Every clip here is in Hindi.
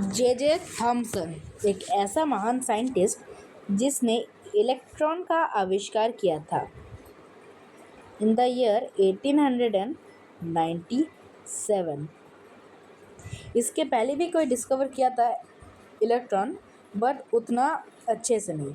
जे थॉमसन एक ऐसा महान साइंटिस्ट जिसने इलेक्ट्रॉन का आविष्कार किया था इन द ईयर 1897। इसके पहले भी कोई डिस्कवर किया था इलेक्ट्रॉन, बट उतना अच्छे से नहीं।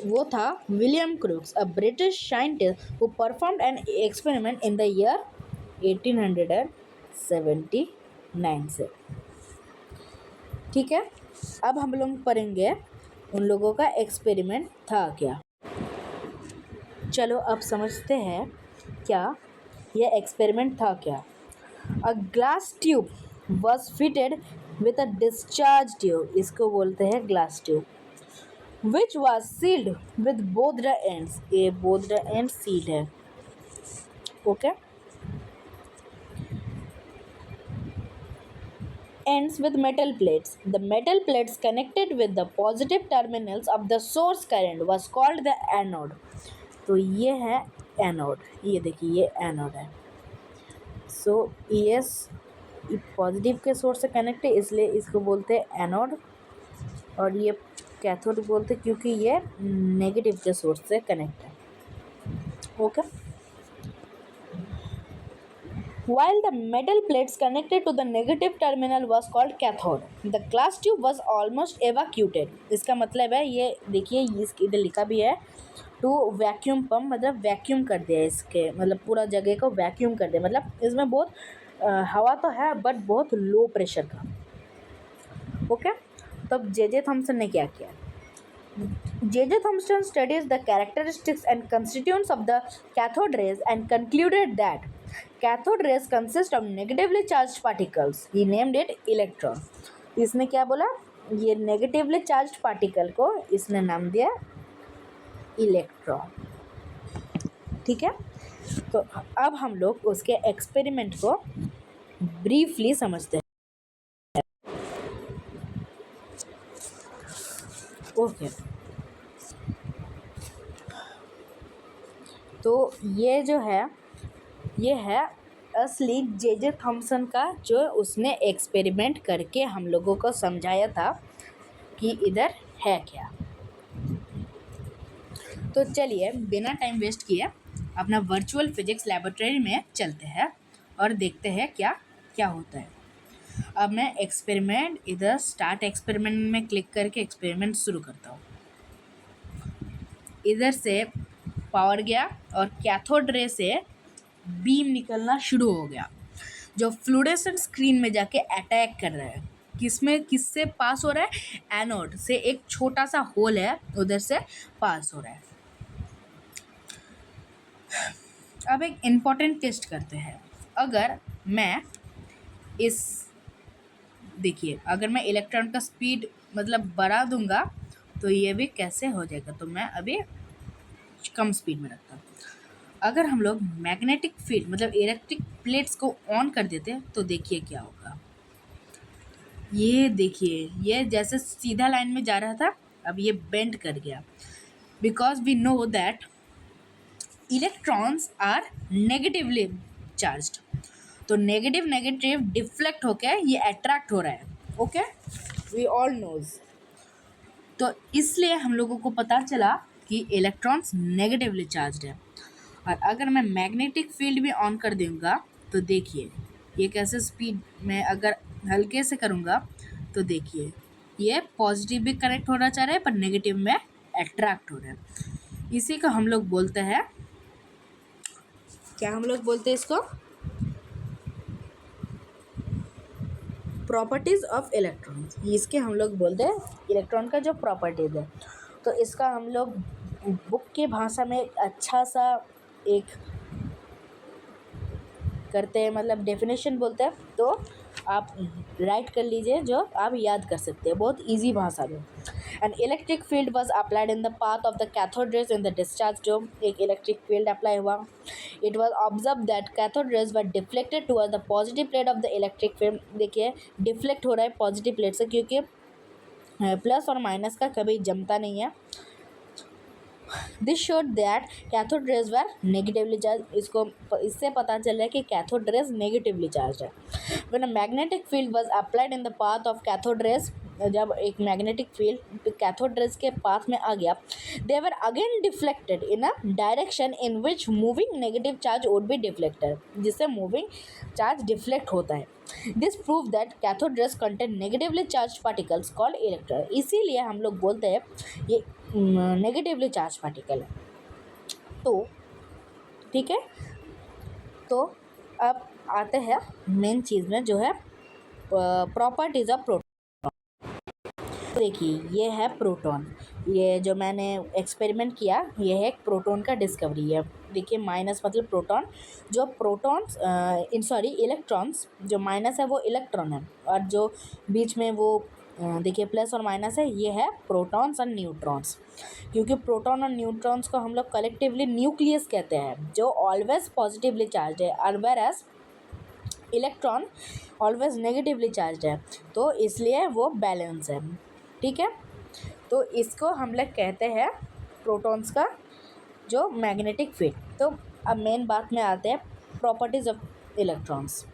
वो था William crooks, a British scientist who performed an experiment in the year 1879 से। ठीक है, अब हम लोग पढ़ेंगे उन लोगों का एक्सपेरिमेंट था क्या। चलो अब समझते हैं क्या यह एक्सपेरिमेंट था क्या। A glass tube was fitted with a discharge tube, इसको बोलते हैं glass tube, which was sealed with both the ends. ये बोथ द एंड सील्ड है। Okay, ends with metal plates. The metal plates connected with the positive terminals of the source current was called the anode. तो ये है एनोड, ये देखिए ये एनोड है। सो ES पॉजिटिव के सोर्स से कनेक्ट है, इसलिए इसको बोलते हैं एनोड, और ये कैथोड बोलते हैं क्योंकि ये नेगेटिव के सोर्स से कनेक्ट है। Okay, while the metal plates connected to the negative terminal was called cathode, the glass tube was almost evacuated. इसका मतलब है, ये देखिए इसके इधर लिखा भी है टू वैक्यूम पम्प, मतलब वैक्यूम कर दिया इसके, मतलब पूरा जगह को वैक्यूम कर दिया, मतलब इसमें बहुत हवा तो है बट बहुत लो प्रेशर का। ओके, तब जे थॉमसन ने क्या किया। J.J. Thomson studies the characteristics and constituents of the cathode rays and concluded that cathode rays consist of negatively charged particles. He named it electron. इसने क्या बोला, ये नेगेटिवली चार्ज्ड पार्टिकल को इसने नाम दिया इलेक्ट्रॉन। ठीक है, तो अब हम लोग उसके एक्सपेरिमेंट को ब्रीफली समझते हैं। ओके, तो ये जो है ये है असली जे थॉमसन का, जो उसने एक्सपेरिमेंट करके हम लोगों को समझाया था कि इधर है क्या। तो चलिए बिना टाइम वेस्ट किए अपना वर्चुअल फिजिक्स लैबोरेटरी में चलते हैं और देखते हैं क्या क्या होता है। अब मैं एक्सपेरिमेंट इधर स्टार्ट एक्सपेरिमेंट में क्लिक करके एक्सपेरिमेंट शुरू करता हूँ। इधर से पावर गया और कैथोड रे से बीम निकलना शुरू हो गया, जो फ्लूरेसेंट स्क्रीन में जाके अटैक कर रहा है। किससे पास हो रहा है, एनोड से एक छोटा सा होल है उधर से पास हो रहा है। अब एक इम्पॉर्टेंट टेस्ट करते हैं। अगर मैं देखिए अगर मैं इलेक्ट्रॉन का स्पीड मतलब बढ़ा दूंगा तो ये भी कैसे हो जाएगा, तो मैं अभी कम स्पीड में रखता हूँ। अगर हम लोग मैग्नेटिक फील्ड मतलब इलेक्ट्रिक प्लेट्स को ऑन कर देते तो देखिए क्या होगा। ये देखिए ये जैसे सीधा लाइन में जा रहा था, अब ये बेंड कर गया, because we know that electrons are negatively charged. तो नेगेटिव डिफ्लेक्ट होकर ये अट्रैक्ट हो रहा है। Okay, we all knows. तो इसलिए हम लोगों को पता चला कि इलेक्ट्रॉन्स नेगेटिवली चार्ज्ड है। और अगर मैं मैग्नेटिक फील्ड भी ऑन कर दूंगा तो देखिए ये कैसे स्पीड में, अगर हल्के से करूँगा तो देखिए ये पॉजिटिव भी कनेक्ट होना चाह रहा है पर नेगेटिव में अट्रैक्ट हो रहा है। इसी को हम लोग बोलते हैं, क्या हम लोग बोलते हैं इसको, प्रॉपर्टीज़ ऑफ इलेक्ट्रॉन्स। इसके हम लोग बोलते हैं इलेक्ट्रॉन का जो प्रॉपर्टीज़ है। तो इसका हम लोग बुक की भाषा में अच्छा सा एक करते हैं, मतलब डेफिनेशन बोलते हैं, तो आप राइट कर लीजिए जो आप याद कर सकते हैं बहुत इजी भाषा में। An electric field was applied in the path of the cathode rays in the discharge tube. एक इलेक्ट्रिक फील्ड अप्लाई हुआ। It was observe that cathode rays were deflected toward the positive plate of the electric field. देखिए डिफ्लेक्ट हो रहा है पॉजिटिव प्लेट से, क्योंकि प्लस और माइनस का कभी जमता नहीं है। This showed that cathode rays were negatively charge. इससे पता चल रहा है कि कैथोड रेज नेगेटिवली चार्ज है। When a magnetic field was applied in the path of cathode rays, जब एक मैग्नेटिक फील्ड कैथोड रेज के पाथ में आ गया, they were again deflected in a direction in which moving negative charge would be deflected, जिससे मूविंग चार्ज डिफ्लेक्ट होता है। This prove that cathode raise contain negatively charge particles called electron. इसीलिए हम लोग बोलते हैं ये नेगेटिवली चार्ज पार्टिकल है। तो ठीक है, तो अब आते हैं मेन चीज़ में, जो है प्रॉपर्टीज ऑफ प्रोटॉन। देखिए ये है प्रोटॉन, ये जो मैंने एक्सपेरिमेंट किया ये है एक प्रोटॉन का डिस्कवरी है। देखिए माइनस मतलब प्रोटॉन, जो प्रोटॉन्स इलेक्ट्रॉन्स, जो माइनस है वो इलेक्ट्रॉन है, और जो बीच में वो देखिए प्लस और माइनस है, ये है प्रोटॉन्स और न्यूट्रॉन्स। क्योंकि प्रोटॉन और न्यूट्रॉन्स को हम लोग कलेक्टिवली न्यूक्लियस कहते हैं, जो ऑलवेज पॉजिटिवली चार्ज है, और whereas electron always negatively charge है, तो इसलिए वो बैलेंस है। ठीक है, तो इसको हम लोग कहते हैं प्रोटॉन्स का जो मैग्नेटिक फील्ड। तो अब मेन बात में आते हैं प्रॉपर्टीज़ ऑफ इलेक्ट्रॉन्स।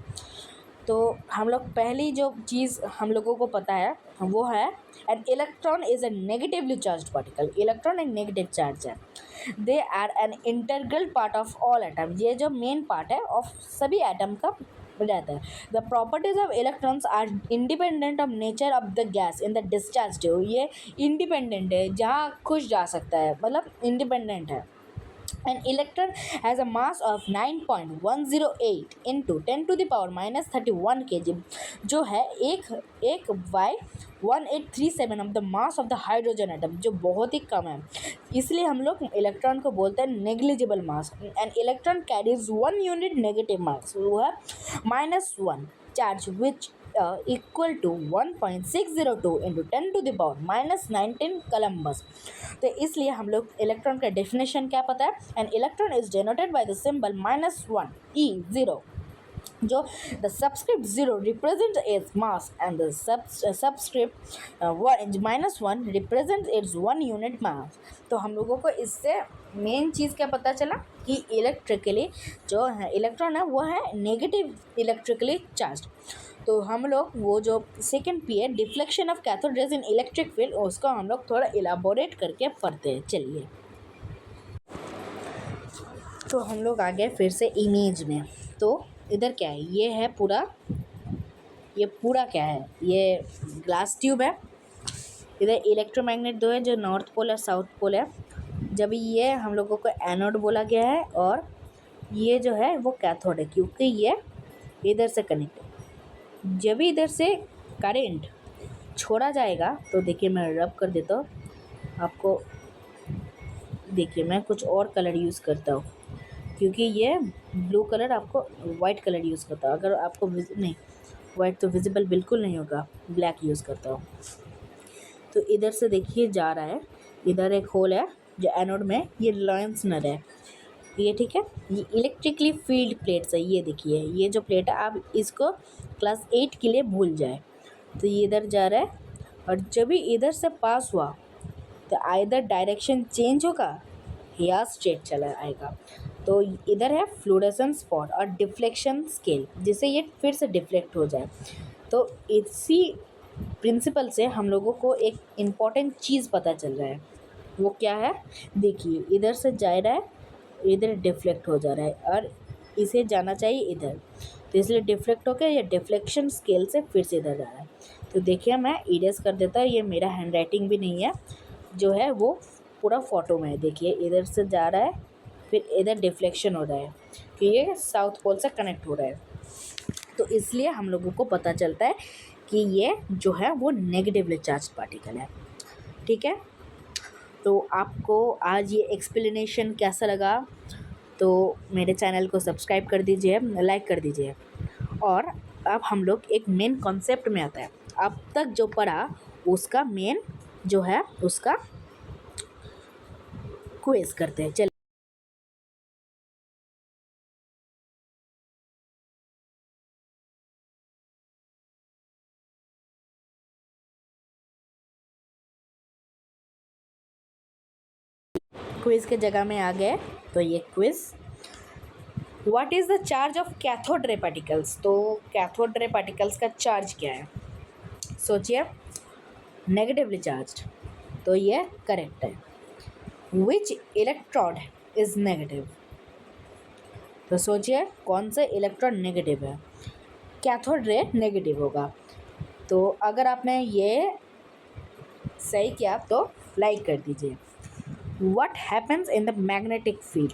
तो हम लोग पहली जो चीज़ हम लोगों को पता है वो है an electron is a negatively charge particle. Electron एक नेगेटिव चार्ज है। They are an integral part of all atom. ये जो मेन पार्ट है ऑफ सभी एटम का रहता है। The properties of electrons are independent of nature of the gas in the discharge tube. ये इंडिपेंडेंट है, जहाँ खुश जा सकता है, मतलब इंडिपेंडेंट है। An electron has a mass of 9.108 into 10 to the power minus 31 kg, जो है एक by 1837 of the mass of the hydrogen atom, जो बहुत ही कम है। इसलिए हम लोग इलेक्ट्रॉन को बोलते हैं negligible mass. An electron carries 1 unit negative mass, वो है -1 charge, which equal to 1.602 into 10 to the power -19 coulombs. तो इसलिए हम लोग इलेक्ट्रॉन का डेफिनेशन क्या पता है, an electron is denoted by the symbol -1 E0, जो the subscript 0 represent its mass and the subscript -1 represent it's 1 unit mass. तो हम लोगों को इससे मेन चीज़ क्या पता चला कि इलेक्ट्रिकली जो है इलेक्ट्रॉन है वो है नेगेटिव इलेक्ट्रिकली चार्ज। तो हम लोग वो जो सेकेंड पी है deflection of cathode raise in electric field, उसको हम लोग थोड़ा इलाबोरेट करके पढ़ते हैं। चलिए, तो हम लोग आ गए फिर से इमेज में। तो इधर क्या है, ये है पूरा, ये पूरा क्या है, ये ग्लास ट्यूब है। इधर इलेक्ट्रोमैग्नेट दो है, जो नॉर्थ पोल और साउथ पोल है। जब ये हम लोगों को एनोड बोला गया है, और ये जो है वो कैथोड है, क्योंकि ये इधर से कनेक्ट है। जब इधर से करंट छोड़ा जाएगा, तो देखिए मैं रब कर देता हूँ आपको। देखिए मैं कुछ और कलर यूज़ करता हूँ, क्योंकि ये ब्लू कलर आपको वाइट कलर यूज़ करता हूँ। अगर आपको नहीं, वाइट तो विजिबल बिल्कुल नहीं होगा, ब्लैक यूज़ करता हूँ। तो इधर से देखिए जा रहा है, इधर एक होल है जो एनोड में, ये लाइन्सनर है ये। ठीक है, ये इलेक्ट्रिकली फील्ड प्लेट्स है। ये देखिए ये जो प्लेट है, आप इसको क्लास 8 के लिए भूल जाए। तो ये इधर जा रहा है, और जब भी इधर से पास हुआ तो आइदर डायरेक्शन चेंज होगा या स्ट्रेट चला आएगा। तो इधर है फ्लोरेसेंस स्पॉट और डिफ्लेक्शन स्केल, जिससे ये फिर से डिफ्लेक्ट हो जाए। तो इसी प्रिंसिपल से हम लोगों को एक इम्पॉर्टेंट चीज़ पता चल रहा है। वो क्या है, देखिए इधर से जा रहा है, इधर डिफ्लेक्ट हो जा रहा है, और इसे जाना चाहिए इधर, तो इसलिए डिफ्लेक्ट होकर ये डिफ्लेक्शन स्केल से फिर से इधर जा रहा है। तो देखिए मैं इरेज कर देता हूँ, ये मेरा हैंड राइटिंग भी नहीं है, जो है वो पूरा फोटो में है। देखिए इधर से जा रहा है, फिर इधर डिफ्लेक्शन हो रहा है, कि ये साउथ पोल से कनेक्ट हो रहा है। तो इसलिए हम लोगों को पता चलता है कि ये जो है वो नेगेटिवली चार्ज पार्टिकल है। ठीक है, तो आपको आज ये एक्सप्लेनेशन कैसा लगा, तो मेरे चैनल को सब्सक्राइब कर दीजिए, लाइक कर दीजिए। और अब हम लोग एक मेन कॉन्सेप्ट में आता है। अब तक जो पढ़ा उसका मेन जो है उसका क्विज करते हैं। चलिए, क्विज़ के जगह में आ गए, तो ये quiz. What is the charge of cathode ray particles? तो कैथोड रे पार्टिकल्स का चार्ज क्या है? सोचिए, नेगेटिवली चार्ज, तो ये करेक्ट है। Which electron is negative? तो सोचिए कौन सा इलेक्ट्रॉन नेगेटिव है? कैथोड रे नेगेटिव होगा। तो अगर आपने ये सही किया तो लाइक कर दीजिए। What happens in the magnetic field?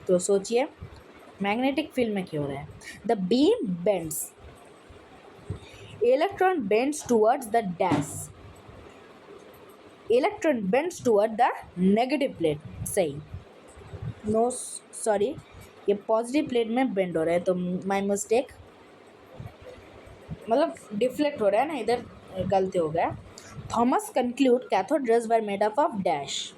तो सोचिए मैग्नेटिक फील्ड में क्या हो रहा है? The beam bends, electron bends towards the dash, electron bends toward the negative plate. सही, नो सॉरी, ये पॉजिटिव प्लेट में बेंड हो रहा है, तो माय मिस्टेक, मतलब डिफ्लेक्ट हो रहा है ना, इधर गलती हो गया। Thomas conclude cathode rays were made up of dash,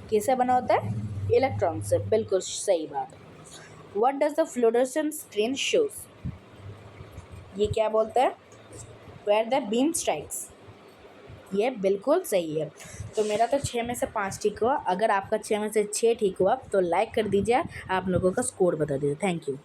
किससे बना होता है? इलेक्ट्रॉन से। बिल्कुल सही बात। What does the fluorescent screen shows? ये क्या बोलता है? Where the beam strikes. ये बिल्कुल सही है। तो मेरा तो 6 में से 5 ठीक हुआ। अगर आपका 6 में से 6 ठीक हुआ तो लाइक कर दीजिए, आप लोगों का स्कोर बता दीजिए। Thank you.